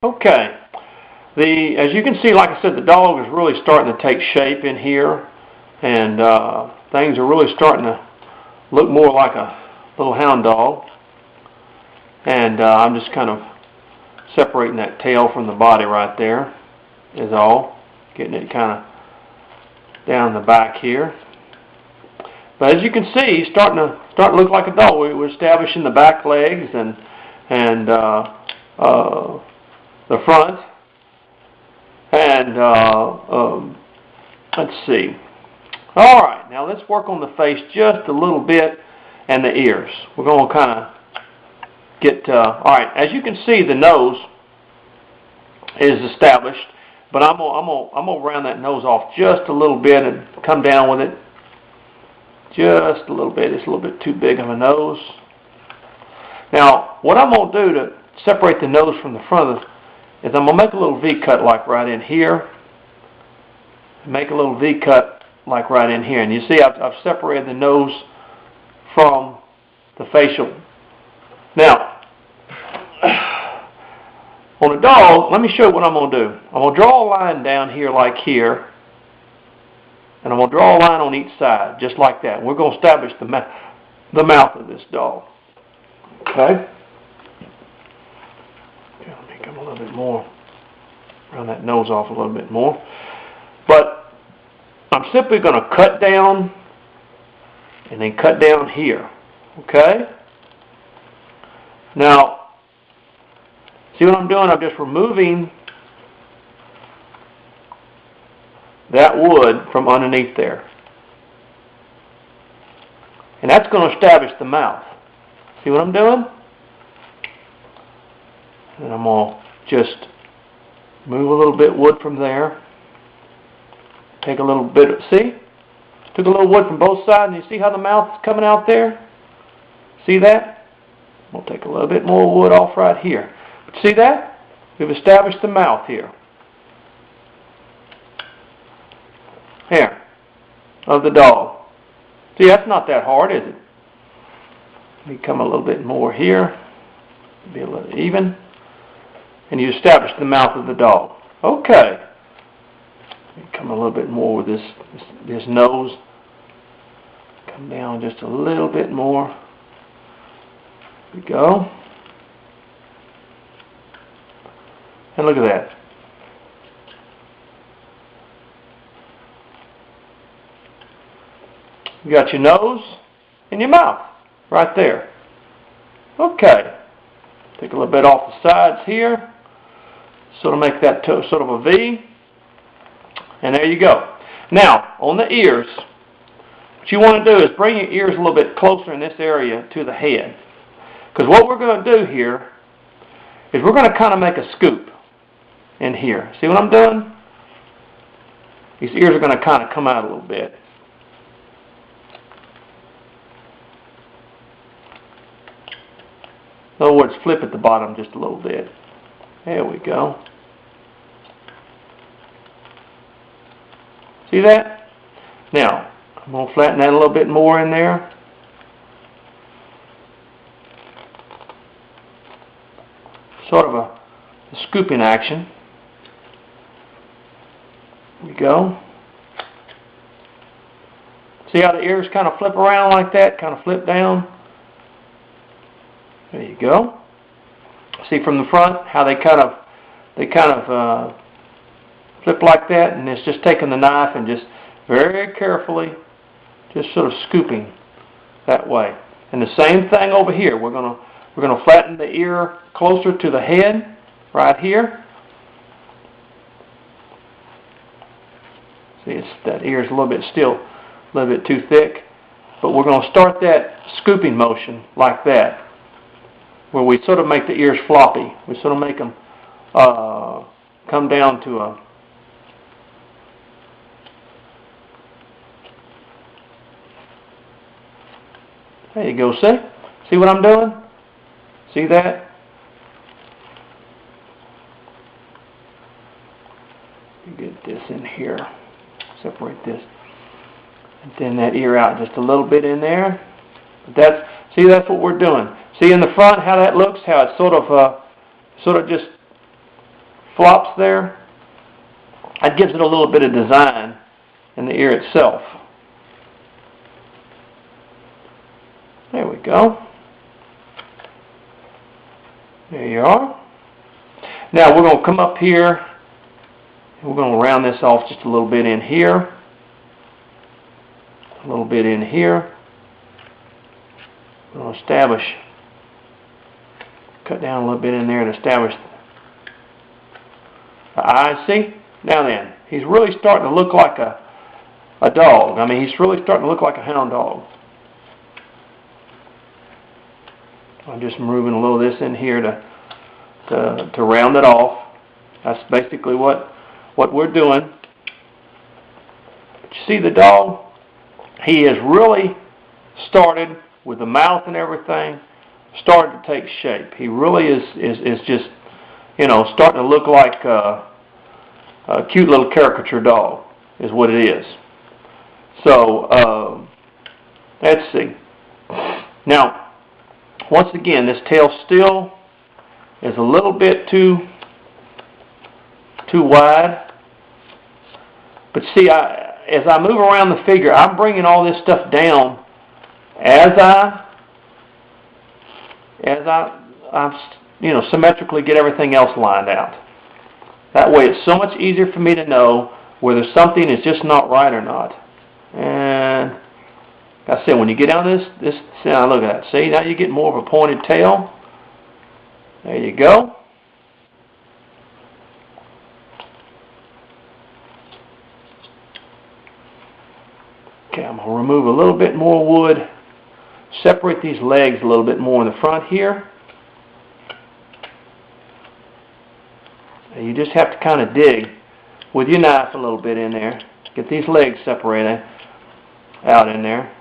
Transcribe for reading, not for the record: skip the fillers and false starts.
Okay. As you can see, like I said, the dog is really starting to take shape in here, and things are really starting to look more like a little hound dog. And I'm just kind of separating that tail from the body right there is all. Getting it kind of down the back here. But as you can see, he's starting to look like a dog. We're establishing the back legs and the front. And let's see. All right, now let's work on the face just a little bit and the ears. We're going to kind of get. All right, as you can see, the nose is established, but I'm gonna round that nose off just a little bit and come down with it just a little bit. It's a little bit too big of a nose. Now, what I'm gonna do to separate the nose from the front is I'm gonna make a little V cut like right in here. Make a little V cut like right in here, and you see I've separated the nose from the facial. Now, on a dog, let me show you what I'm going to do. I'm going to draw a line down here like here, and I'm going to draw a line on each side, just like that. We're going to establish the mouth of this dog. Okay? Let me come a little bit more, round that nose off a little bit more. But I'm simply going to cut down and then cut down here. Okay? Now, see what I'm doing? I'm just removing that wood from underneath there. And that's going to establish the mouth. See what I'm doing? And I'm going to just move a little bit of wood from there. Take a little bit of, see? Took a little wood from both sides, and you see how the mouth's coming out there? See that? We'll take a little bit more wood off right here. But see that? We've established the mouth here. Here. Of the dog. See, that's not that hard, is it? Let me come a little bit more here. Be a little even. And you establish the mouth of the dog. Okay. Let me come a little bit more with this nose. Come down just a little bit more. There we go. And look at that. You got your nose and your mouth right there. Okay. Take a little bit off the sides here. Sort of make that sort of a V. And there you go. Now, on the ears, what you want to do is bring your ears a little bit closer in this area to the head. Because what we're going to do here is we're going to kind of make a scoop in here. See what I'm doing? These ears are going to kind of come out a little bit. In other words, flip at the bottom just a little bit. There we go. See that? Now, I'm going to flatten that a little bit more in there. Sort of a scooping action. There we go. See how the ears kind of flip around like that? Kind of flip down. There you go. See from the front how they kind of flip like that, and it's just taking the knife and just very carefully just sort of scooping that way. And the same thing over here. We're gonna flatten the ear closer to the head right here. See, that ear is a little bit too thick, but we're going to start that scooping motion like that, where we sort of make the ears floppy. We sort of make them come down to a there you go. See what I'm doing? See that? Get this in here. Separate this. And thin that ear out just a little bit in there. But that's what we're doing. See in the front how that looks? How it's sort of just flops there, that gives it a little bit of design in the ear itself. There we go. There you are. Now we're going to come up here and we're going to round this off just a little bit in here. A little bit in here. We're going to establish, cut down a little bit in there and establish the eyes. See? Now then, he's really starting to look like a dog. I mean, he's really starting to look like a hound dog. I'm just moving a little of this in here to round it off. That's basically what we're doing. But you see the dog? He has really started with the mouth and everything, started to take shape. He really is just, you know, starting to look like a cute little caricature dog is what it is. So, let's see. Now, once again, this tail still is a little bit too wide. But see, as I move around the figure, I'm bringing all this stuff down as I you know, symmetrically get everything else lined out. That way it's so much easier for me to know whether something is just not right or not. And like I said, when you get down this, now look at that. See, now you get more of a pointed tail. There you go. Okay, I'm going to remove a little bit more wood. Separate these legs a little bit more in the front here. You just have to kind of dig with your knife a little bit in there. Get these legs separated out in there.